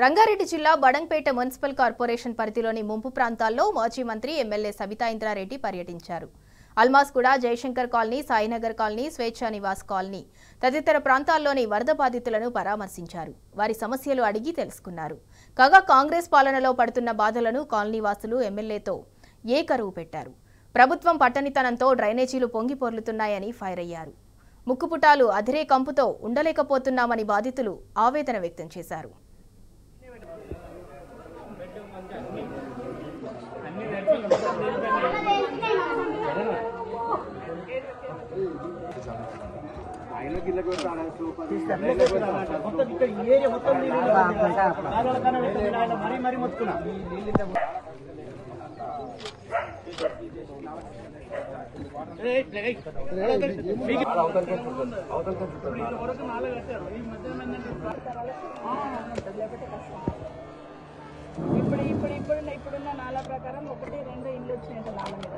రంగారెడ్డి జిల్లా Badangpet municipal corporation పరిధిలోని ముంపు ప్రాంతాల్లో మాజీ మంత్రి ఎమ్మెల్యే సబితా ఇంద్రారెడ్డి పర్యటించారు. అల్మాస్గూడ, జయశంకర్ కాలనీ, సాయినగర్ కాలనీ, స్వేచ్ఛా నివాస్ కాలనీ తదితర ప్రాంతాల్లోని వరద బాధితులను పరామర్శించారు. వారి సమస్యలు అడిగి తెలుసుకున్నారు. కాగా కాంగ్రెస్ పాలనలో పడుతున్న బాధలను కాలనీవాసులు ఎమ్మెల్యేతో ఏకరువు పెట్టారు. ప్రభుత్వం పట్టనితనంతో డ్రైనేజీలు పొంగిపొర్లుతున్నాయని ఫైర్ అయ్యారు. ముక్కుపుటాలు అధిరే కంపుతో ఉండలేకపోతున్నామని బాధితులు ఆవేదన వ్యక్తం చేశారు. ఇప్పుడున్న నాలా ప్రకారం 1-2 ఇళ్ళు వచ్చినాయంట నాల మీద.